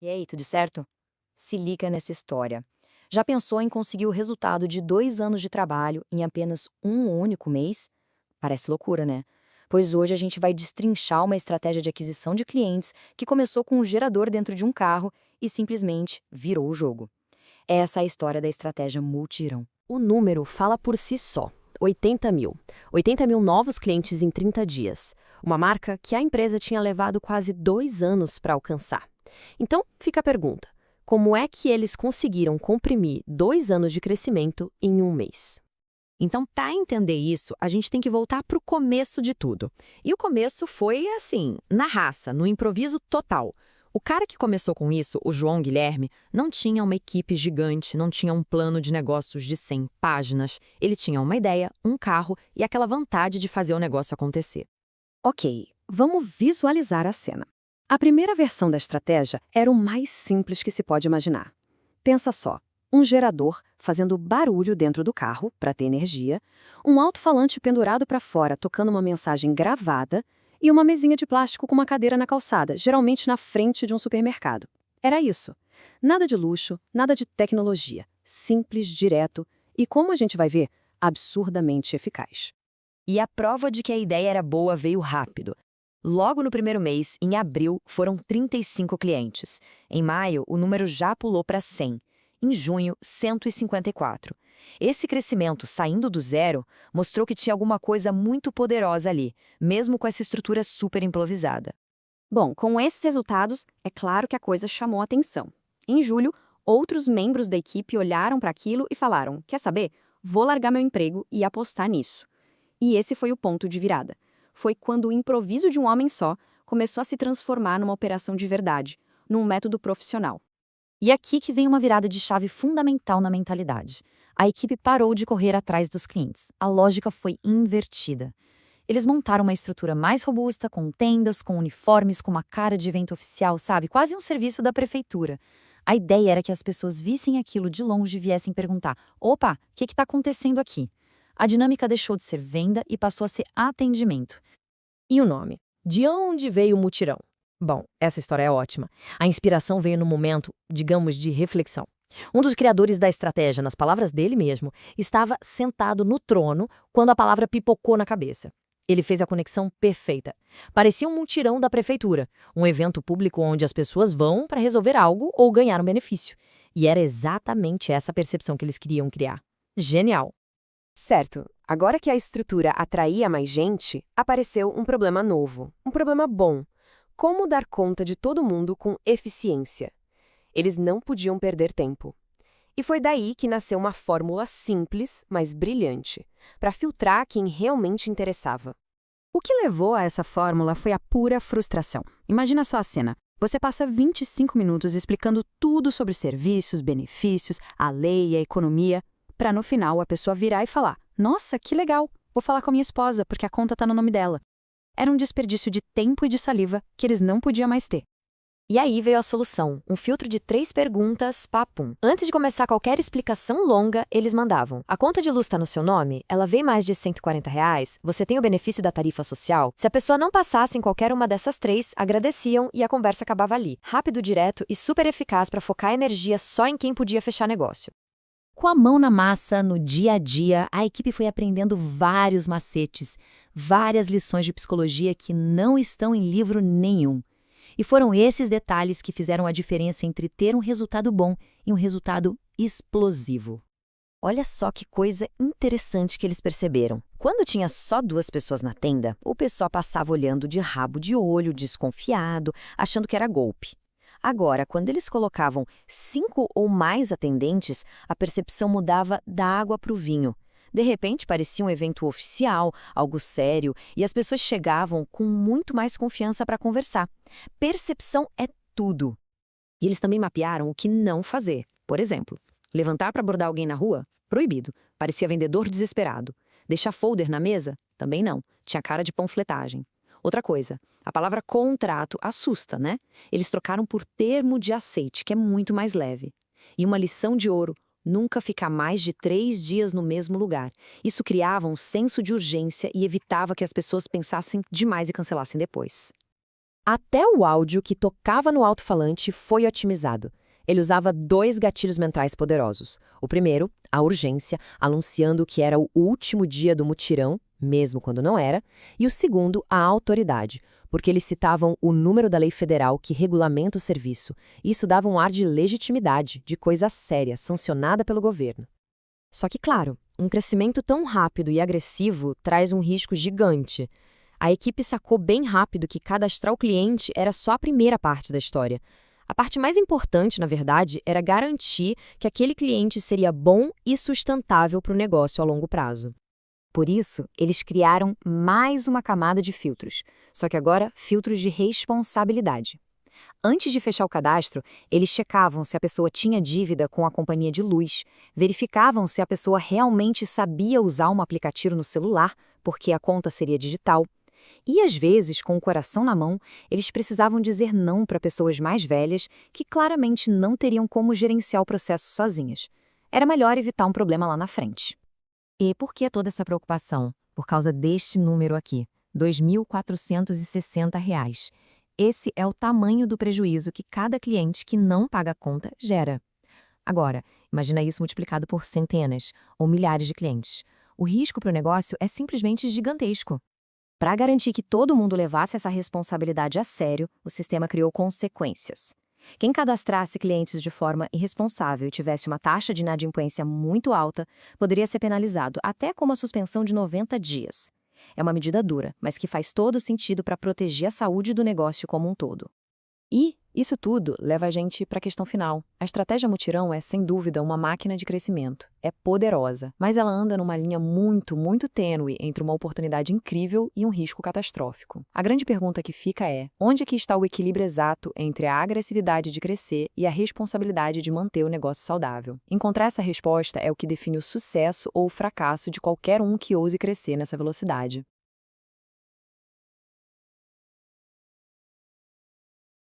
E aí, tudo certo? Se liga nessa história. Já pensou em conseguir o resultado de 2 anos de trabalho em apenas um único mês? Parece loucura, né? Pois hoje a gente vai destrinchar uma estratégia de aquisição de clientes que começou com um gerador dentro de um carro e simplesmente virou o jogo. Essa é a história da estratégia Multirão. O número fala por si só. 80 mil. 80 mil novos clientes em 30 dias. Uma marca que a empresa tinha levado quase 2 anos para alcançar. Então, fica a pergunta: como é que eles conseguiram comprimir 2 anos de crescimento em um mês? Então, para entender isso, a gente tem que voltar para o começo de tudo. E o começo foi assim, na raça, no improviso total. O cara que começou com isso, o João Guilherme, não tinha uma equipe gigante, não tinha um plano de negócios de 100 páginas. Ele tinha uma ideia, um carro e aquela vontade de fazer o negócio acontecer. Ok, vamos visualizar a cena. A primeira versão da estratégia era o mais simples que se pode imaginar. Pensa só, um gerador fazendo barulho dentro do carro para ter energia, um alto-falante pendurado para fora tocando uma mensagem gravada e uma mesinha de plástico com uma cadeira na calçada, geralmente na frente de um supermercado. Era isso. Nada de luxo, nada de tecnologia. Simples, direto e, como a gente vai ver, absurdamente eficaz. E a prova de que a ideia era boa veio rápido. Logo no primeiro mês, em abril, foram 35 clientes. Em maio, o número já pulou para 100. Em junho, 154. Esse crescimento, saindo do zero, mostrou que tinha alguma coisa muito poderosa ali, mesmo com essa estrutura super improvisada. Bom, com esses resultados, é claro que a coisa chamou atenção. Em julho, outros membros da equipe olharam para aquilo e falaram: quer saber? Vou largar meu emprego e apostar nisso. E esse foi o ponto de virada. Foi quando o improviso de um homem só começou a se transformar numa operação de verdade, num método profissional. E aqui que vem uma virada de chave fundamental na mentalidade. A equipe parou de correr atrás dos clientes. A lógica foi invertida. Eles montaram uma estrutura mais robusta, com tendas, com uniformes, com uma cara de evento oficial, sabe? Quase um serviço da prefeitura. A ideia era que as pessoas vissem aquilo de longe e viessem perguntar: opa, o que está acontecendo aqui? A dinâmica deixou de ser venda e passou a ser atendimento. E o nome? De onde veio o mutirão? Bom, essa história é ótima. A inspiração veio no momento, digamos, de reflexão. Um dos criadores da estratégia, nas palavras dele mesmo, estava sentado no trono quando a palavra pipocou na cabeça. Ele fez a conexão perfeita. Parecia um mutirão da prefeitura, um evento público onde as pessoas vão para resolver algo ou ganhar um benefício. E era exatamente essa percepção que eles queriam criar. Genial! Certo, agora que a estrutura atraía mais gente, apareceu um problema novo, um problema bom. Como dar conta de todo mundo com eficiência? Eles não podiam perder tempo. E foi daí que nasceu uma fórmula simples, mas brilhante, para filtrar quem realmente interessava. O que levou a essa fórmula foi a pura frustração. Imagina só a cena. Você passa 25 minutos explicando tudo sobre serviços, benefícios, a lei, a economia, para no final a pessoa virar e falar: nossa, que legal, vou falar com a minha esposa porque a conta está no nome dela. Era um desperdício de tempo e de saliva que eles não podiam mais ter. E aí veio a solução, um filtro de 3 perguntas, papum. Antes de começar qualquer explicação longa, eles mandavam: a conta de luz está no seu nome? Ela veio mais de R$ 140? Você tem o benefício da tarifa social? Se a pessoa não passasse em qualquer uma dessas 3, agradeciam e a conversa acabava ali. Rápido, direto e super eficaz para focar a energia só em quem podia fechar negócio. Com a mão na massa, no dia a dia, a equipe foi aprendendo vários macetes, várias lições de psicologia que não estão em livro nenhum. E foram esses detalhes que fizeram a diferença entre ter um resultado bom e um resultado explosivo. Olha só que coisa interessante que eles perceberam. Quando tinha só 2 pessoas na tenda, o pessoal passava olhando de rabo de olho, desconfiado, achando que era golpe. Agora, quando eles colocavam 5 ou mais atendentes, a percepção mudava da água para o vinho. De repente, parecia um evento oficial, algo sério, e as pessoas chegavam com muito mais confiança para conversar. Percepção é tudo. E eles também mapearam o que não fazer. Por exemplo, levantar para abordar alguém na rua? Proibido. Parecia vendedor desesperado. Deixar folder na mesa? Também não. Tinha cara de panfletagem. Outra coisa, a palavra contrato assusta, né? Eles trocaram por termo de aceite, que é muito mais leve. E uma lição de ouro: nunca ficar mais de 3 dias no mesmo lugar. Isso criava um senso de urgência e evitava que as pessoas pensassem demais e cancelassem depois. Até o áudio que tocava no alto-falante foi otimizado. Ele usava 2 gatilhos mentais poderosos. O primeiro, a urgência, anunciando que era o último dia do mutirão, mesmo quando não era, e o segundo, a autoridade, porque eles citavam o número da lei federal que regulamenta o serviço. Isso dava um ar de legitimidade, de coisa séria, sancionada pelo governo. Só que, claro, um crescimento tão rápido e agressivo traz um risco gigante. A equipe sacou bem rápido que cadastrar o cliente era só a primeira parte da história. A parte mais importante, na verdade, era garantir que aquele cliente seria bom e sustentável para o negócio a longo prazo. Por isso, eles criaram mais uma camada de filtros, só que agora filtros de responsabilidade. Antes de fechar o cadastro, eles checavam se a pessoa tinha dívida com a companhia de luz, verificavam se a pessoa realmente sabia usar um aplicativo no celular, porque a conta seria digital. E, às vezes, com o coração na mão, eles precisavam dizer não para pessoas mais velhas que claramente não teriam como gerenciar o processo sozinhas. Era melhor evitar um problema lá na frente. E por que toda essa preocupação? Por causa deste número aqui, R$ 2.460. Esse é o tamanho do prejuízo que cada cliente que não paga a conta gera. Agora, imagina isso multiplicado por centenas ou milhares de clientes. O risco para o negócio é simplesmente gigantesco. Para garantir que todo mundo levasse essa responsabilidade a sério, o sistema criou consequências. Quem cadastrasse clientes de forma irresponsável e tivesse uma taxa de inadimplência muito alta, poderia ser penalizado até com uma suspensão de 90 dias. É uma medida dura, mas que faz todo sentido para proteger a saúde do negócio como um todo. E isso tudo leva a gente para a questão final. A estratégia mutirão é, sem dúvida, uma máquina de crescimento. É poderosa, mas ela anda numa linha muito, muito tênue entre uma oportunidade incrível e um risco catastrófico. A grande pergunta que fica é: onde que está o equilíbrio exato entre a agressividade de crescer e a responsabilidade de manter o negócio saudável? Encontrar essa resposta é o que define o sucesso ou o fracasso de qualquer um que ouse crescer nessa velocidade.